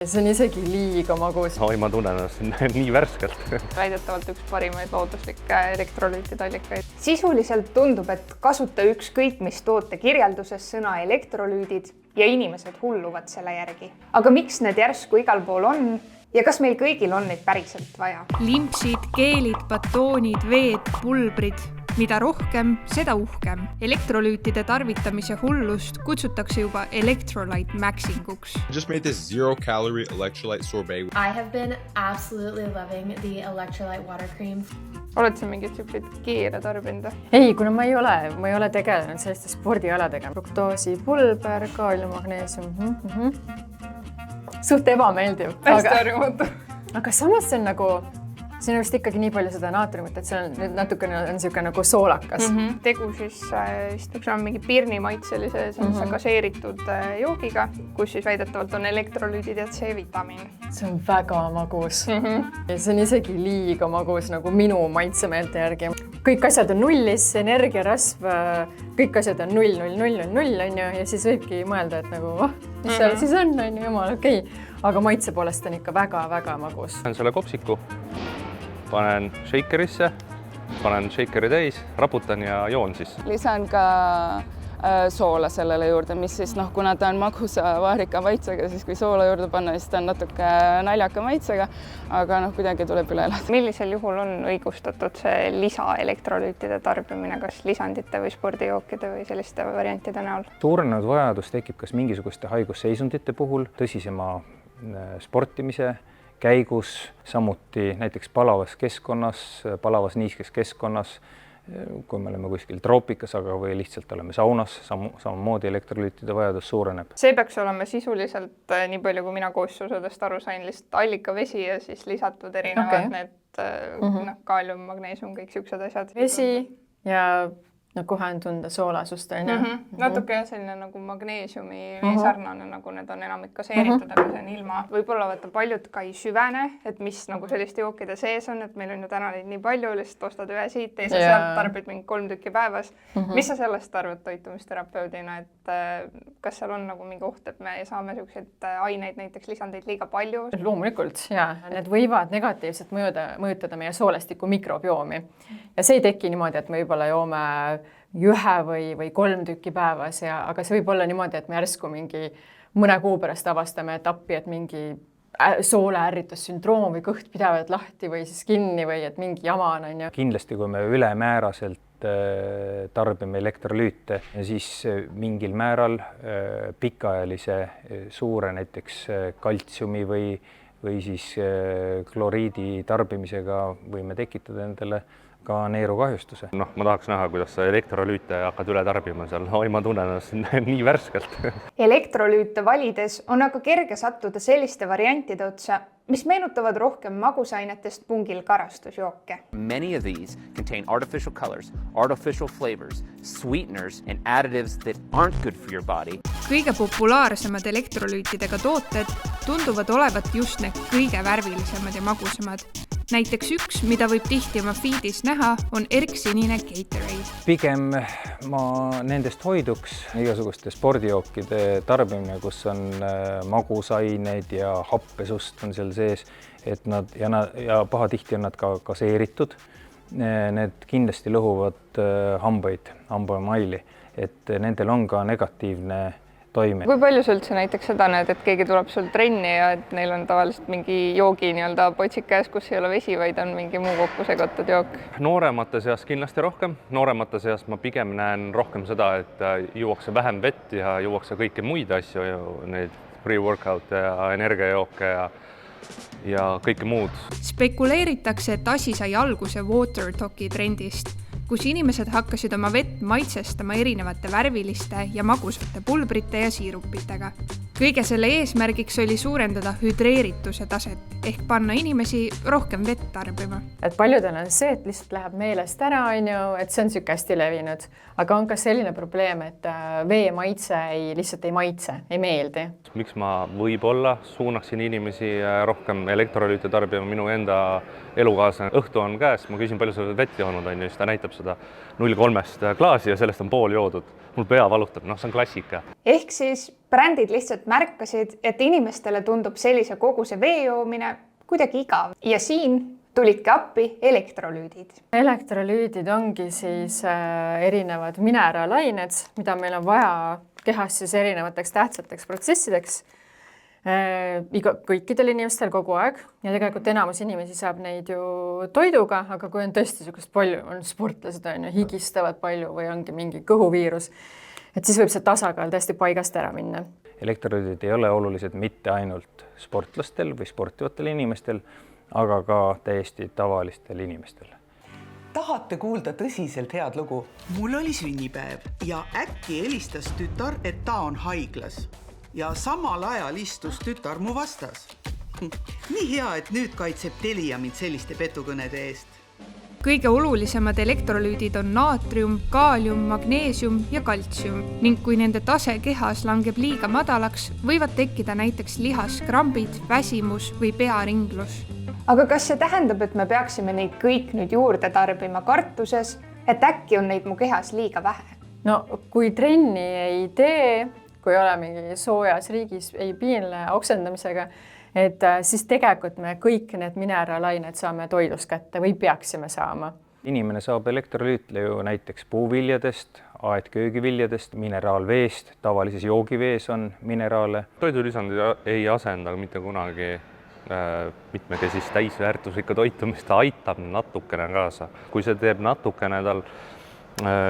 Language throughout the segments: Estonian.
See on isegi liiga magus. Oi, ma tunnen ennast nii värskelt. Väidetavalt üks parimaid looduslikke elektrolüütide allikaid. Sisuliselt tundub, et kasuta ükskõik mis toote kirjelduses sõna elektrolüüdid ja inimesed hulluvad selle järgi. Aga miks need järsku igal pool on ja kas meil kõigil on neid päriselt vaja? Limpsid, keelid, batoonid, veed, pulbrid. Mida rohkem, seda uhkem. Elektrolüütide tarvitamise hullust kutsutakse juba electrolyte maxinguks. I just made this 0-calorie electrolyte sorbet. I have been absolutely loving the electrolyte water cream. Oled sa mingit tüüpid keere tarbinud? Ei, kuna ma ei ole tegelenud selliste spordialadega. Fruktoosi, pulber, kaalium, magneesium. Suht ebameeldiv. Hästi harjumatu. Aga samas see on nagu... Siin on vist ikkagi nii palju seda naatriumit, et see on natukene niisugune nagu soolakas. Tegu siis on mingi pirni maitselise gaseeritud joogiga, kus siis väidetavalt on elektrolüüdid ja C-vitamiin. See on väga magus. Ja see on isegi liiga magus nagu minu maitsemeelte järgi. Kõik asjad on nullis, energiarasv, kõik asjad on 0,0,0,0 ja siis võibki mõelda, et nagu, mis seal siis on jumal, okei. Aga maitse poolest on ikka väga-väga magus. Panen selle kopsiku, panen shakerisse, panen shakeri täis, raputan ja joon siis. Lisan ka soola sellele juurde, mis siis kuna ta on magusa vahrika maitsega, siis kui soola juurde panna, siis ta on natuke naljaka maitsega, aga kuidagi tuleb üle elada. Millisel juhul on õigustatud see lisaelektrolüütide tarbimine, kas lisandite või spordijookide või selliste variantide näol? Suurenenud vajadus tekib kas mingisuguste haigusseisundite puhul, tõsisema sportimise käigus, samuti näiteks palavas keskkonnas, palavas niiskes keskkonnas, kui me oleme kuskil troopikas, aga või lihtsalt oleme saunas, samamoodi elektrolüütide vajadus suureneb. See peaks olema sisuliselt, nii palju kui mina koossusudest aru sain, lihtsalt allikavesi ja siis lisatud erinevad need kaalium, magneesium, kõik siuksed asjad. Vesi ja kohe on tunda soolasust. Natuke selline nagu magneesiumi sarnane, nagu need on enamik gaseeritud, aga see on ilma. Võib-olla paljud ka ei süvene, et mis nagu selliste jookide sees on, et meil on ju täna neid nii palju, lihtsalt ostad ühe siit, teise sealt, tarbid mingi 3 tükki päevas. Mis sa sellest arvad toitumisterapeudina, et kas seal on nagu mingi oht, et me saame selliseid aineid, näiteks lisandeid liiga palju? Loomulikult, jaa. Need võivad negatiivselt mõjutada meie soolestiku mikrobiomi. Ja see ei teki niimoodi, et me võib-olla joome ühe või 3 tükki päevas, aga see võib olla niimoodi, et me järsku mingi mõne kuu pärast avastame etappi, et mingi sooleärritussündroom või kõht pidevalt lahti või siis kinni või et mingi jama on. Kindlasti, kui me ülemääraselt tarbime elektrolüüte, siis mingil määral pikaajalise suure näiteks kaltsiumi või siis kloriidi tarbimisega võime tekitada endale ka neerukahjustuse. Ma tahaks näha, kuidas sa elektrolüüte hakkad üle tarbima seal. Oi, ma tunnen ennast nii värskelt. Elektrolüüte valides on aga kerge sattuda selliste variantide otsa, mis meenutavad rohkem magusainetest pungil karastusjooke. Many of these contain artificial colors, artificial flavors, sweeteners and additives that aren't good for your body. Kõige populaarsemad elektrolüütidega tooted tunduvad olevat just need kõige värvilisemad ja magusamad. Näiteks üks, mida võib tihti oma feedis näha, on erksinine Gatorade. Pigem ma nendest hoiduks igasuguste spordijookide tarbimine, kus on magusaineid ja happesust on seal sees, et ja pahatihti on nad ka gaseeritud. Need kindlasti lõhuvad hambamaili, et nendel on ka negatiivne toime. Kui palju sa üldse näiteks seda näed, et keegi tuleb sul trenni ja et neil on tavaliselt mingi joogi potsik käes, kus ei ole vesi, vaid on mingi muu kokku segatud jook? Nooremate seas kindlasti rohkem. Nooremate seas ma pigem näen rohkem seda, et juuakse vähem vett ja juuakse kõiki muid asju, neid pre-workout ja energiajooke ja kõike muud. Spekuleeritakse, et asi sai alguse water talki trendist, kus inimesed hakkasid oma vett maitsestama erinevate värviliste ja magusate pulbrite ja siirupitega. Kõige selle eesmärgiks oli suurendada hüdreerituse taset ehk panna inimesi rohkem vett tarbima. Et paljudel on see, et lihtsalt läheb meelest ära, et see on siuke hästi levinud. Aga on ka selline probleem, et vee maitse lihtsalt ei maitse, ei meeldi. Miks ma võib-olla suunaksin inimesi rohkem elektrolüüte tarbima? Minu enda elukaaslane õhtu on käes, ma küsin, palju sa vett joonud on ja siis ta näitab seda 0,3 klaasi ja sellest on pool joodud. Mul pea valutab, see on klassika. Ehk siis brändid lihtsalt märkasid, et inimestele tundub sellise koguse vee joomine kuidagi igav. Ja siin tulidki appi elektrolüüdid. Elektrolüüdid ongi siis erinevad mineraalained, mida meil on vaja kehas siis erinevateks tähtsateks protsessideks kõikidel inimestel kogu aeg ja tegelikult enamus inimesi saab neid ju toiduga, aga kui on tõesti niisugust palju, on sportlased higistavad palju või ongi mingi kõhuviirus, et siis võib see tasakaal tõesti paigast ära minna. Elektrolüüdid ei ole olulised mitte ainult sportlastel või sportivatel inimestel, aga ka täiesti tavalistel inimestel. Tahate kuulda tõsiselt head lugu? Mul oli sünnipäev ja äkki helistas tütar, et ta on haiglas. Ja samal ajal istus tütar mu vastas. Nii hea, et nüüd kaitseb Telia mind selliste petukõnede eest. Kõige olulisemad elektrolüüdid on naatrium, kaalium, magneesium ja kaltsium ning kui nende tase kehas langeb liiga madalaks, võivad tekkida näiteks lihaskrambid, väsimus või pearinglus. Aga kas see tähendab, et me peaksime neid kõik nüüd juurde tarbima kartuses, et äkki on neid mu kehas liiga vähe? No kui trenni ei tee, kui ole mingi soojas riigis ei piinle oksendamisega, et siis tegelikult me kõik need mineraalained saame toidust kätte või peaksime saama. Inimene saab elektrolüütle ju näiteks puuviljadest, aedköögiviljadest, mineraalveest, tavalises joogivees on mineraale. Toidulisandid ei asenda mitte kunagi mitmekesist täisväärtuslikku toitumist, ta aitab natukene kaasa. Kui see teeb natukene tal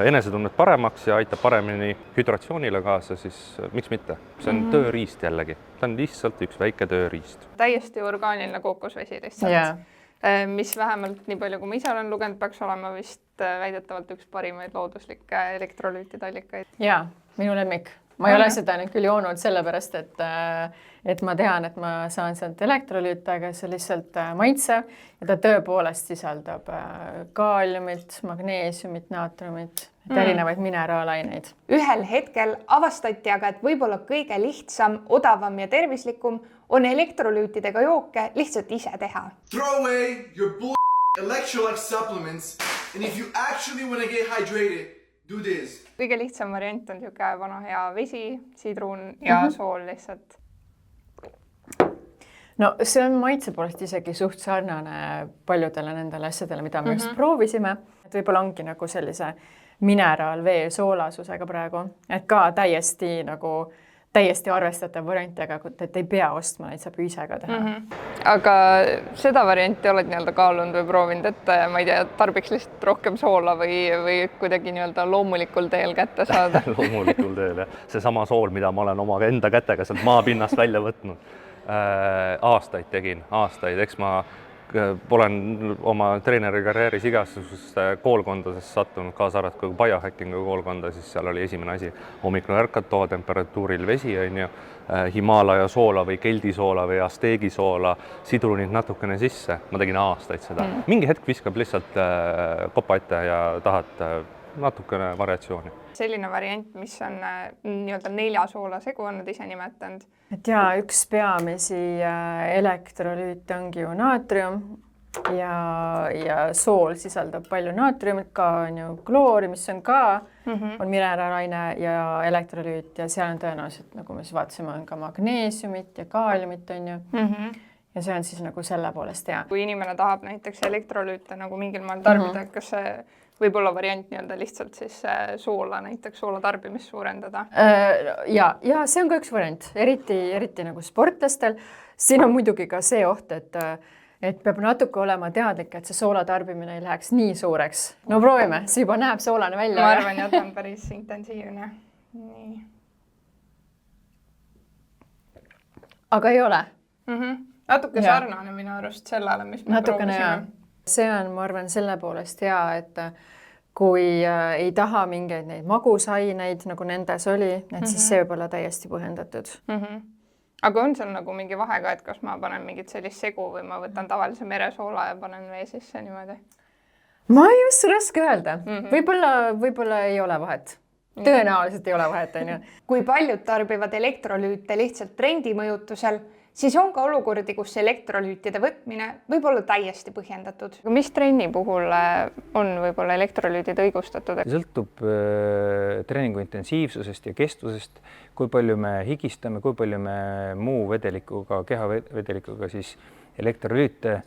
enesetunnet paremaks ja aitab paremini hüdratsioonile kaasa, siis miks mitte? See on tööriist jällegi. See on lihtsalt üks väike tööriist. Täiesti orgaaniline kookosvesi lihtsalt, mis vähemalt nii palju, kui ma ise olen lugenud, peaks olema vist väidetavalt üks parimaid looduslikke elektrolüütide allikaid. Jaa, minu lemmik. Ma ei ole seda nüüd küll joonud sellepärast, et ma tean, et ma saan sealt elektrolüüte, aga see lihtsalt maitsev ja ta tõepoolest sisaldab kaaliumit, magneesiumit, naatriumit, erinevaid mineraalaineid. Ühel hetkel avastati aga, et võib-olla kõige lihtsam, odavam ja tervislikum on elektrolüütidega jooke lihtsalt ise teha. Throw away your electrolyte supplements and if you actually want to get hydrated, do this. Kõige lihtsam variant on niisugune vana hea vesi, sidrun ja sool lihtsalt. No see on maitse poolest isegi suht sarnane paljudele nendele asjadele, mida me just proovisime. Et võib-olla ongi nagu sellise mineraalvee soolasusega praegu, et ka täiesti arvestatav variant, aga et ei pea ostma, neid saab ise ka teha. Aga seda varianti oled kaalunud või proovinud, et ma ei tea, tarbiks lihtsalt rohkem soola või kuidagi loomulikul teel kätte saada? Loomulikul teel, jah. See sama sool, mida ma olen oma enda kätega sealt maapinnast välja võtnud. Aastaid tegin, eks ma olen oma treeneri karjääris igasugusest koolkondadest sattunud, kaasa arvatud kui biohackingu koolkonda, siis seal oli esimene asi hommikul ärkad, toatemperatuuril vesi, Himaalaja soola või keldisoola või asteegisoola, sidrunid natukene sisse. Ma tegin aastaid seda. Mingi hetk viskab lihtsalt kopa ette ja tahad natukene variatsiooni. Selline variant, mis on 4 soola segu, on nad ise nimetanud. Et jaa, üks peamisi elektrolüüte ongi ju naatrium ja sool sisaldab palju naatriumit, ka on ju kloori, mis on ka on mineraalaine ja elektrolüüt ja seal on tõenäoliselt, nagu me vaatasime, on ka magneesiumit ja kaaliumit on ju. Ja see on siis nagu selle poolest hea. Kui inimene tahab näiteks elektrolüüte nagu mingil maal tarbida, kas see võib olla variant lihtsalt siis soola, näiteks soola tarbimist suurendada? Ja see on ka üks variant, eriti nagu sportlastel. Siin on muidugi ka see oht, et peab natuke olema teadlik, et see soola tarbimine ei läheks nii suureks. No proovime, see juba näeb soolane välja. Ma arvan, et on päris intensiivne. Nii. Aga ei ole? Natuke sarnane minu arust sellele, mis me proovisime. See on, ma arvan, selle poolest hea, et kui ei taha mingeid neid magusaineid, nagu nendes oli, et siis see võib olla täiesti põhjendatud. Aga on seal nagu mingi vahe ka, et kas ma panen mingit sellist segu või ma võtan tavalise meresoola ja panen vee sisse niimoodi? Ma ei just raske öelda. Võib-olla ei ole vahet. Tõenäoliselt ei ole vahet, on ju. Kui paljud tarbivad elektrolüüte lihtsalt trendi mõjutusel, siis on ka olukordi, kus elektrolüütide võtmine võib olla täiesti põhjendatud. Mis trenni puhul on võib-olla elektrolüüdid õigustatud? Sõltub treeningu intensiivsusest ja kestvusest, kui palju me higistame, kui palju me muu vedelikuga, kehavedelikuga siis elektrolüüte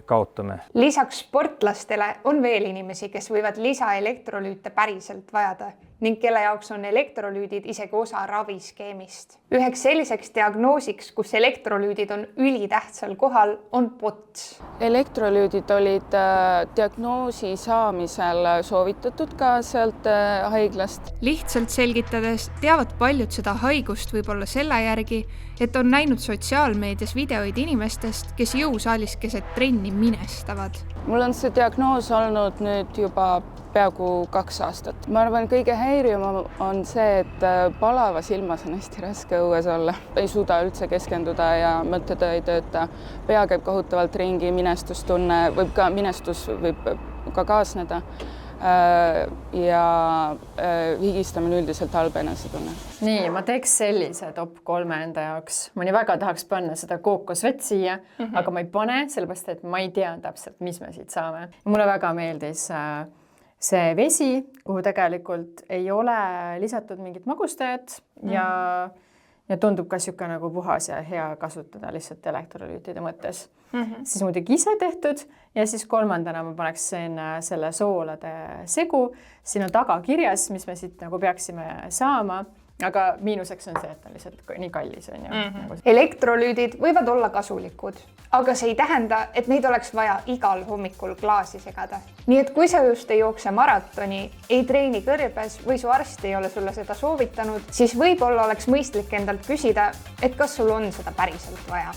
kaotame. Lisaks sportlastele on veel inimesi, kes võivad lisaelektrolüüte päriselt vajada ning kelle jaoks on elektrolüüdid isegi osa raviskeemist. Üheks selliseks diagnoosiks, kus elektrolüüdid on ülitähtsal kohal, on POTS. Elektrolüüdid olid diagnoosi saamisel soovitatud ka sealt haiglast. Lihtsalt selgitades teavad paljud seda haigust võib-olla selle järgi, et on näinud sotsiaalmeedias videoid inimestest, kes jõusaalis keset trenni minestavad. Mul on see diagnoos olnud nüüd juba peaaegu 2 aastat. Ma arvan, kõige häirivam on see, et palavas ilmas on hästi raske õues olla. Ei suuda üldse keskenduda ja mõtted ei tööta. Pea käib kohutavalt ringi, minestustunne, minestus võib ka kaasneda. Ja higistamine üldiselt halb enesetunne. Nii, ma teeks sellise top 3 enda jaoks. Ma nii väga tahaks panna seda kookosvett siia, aga ma ei pane, sellepärast et ma ei tea täpselt, mis me siit saame. Mulle väga meeldis see vesi, kuhu tegelikult ei ole lisatud mingit magustajat ja tundub ka siuke nagu puhas ja hea kasutada lihtsalt elektrolüütide mõttes. Siis muidugi ise tehtud ja siis 3. ma paneksin selle soolade segu. Siin on taga kirjas, mis me siit nagu peaksime saama, aga miinuseks on see, et on lihtsalt nii kallis. Elektrolüüdid võivad olla kasulikud, aga see ei tähenda, et neid oleks vaja igal hommikul klaasi segada. Nii et kui sa just ei jookse maratoni, ei treeni kõrbes või su arst ei ole sulle seda soovitanud, siis võib-olla oleks mõistlik endalt küsida, et kas sul on seda päriselt vaja.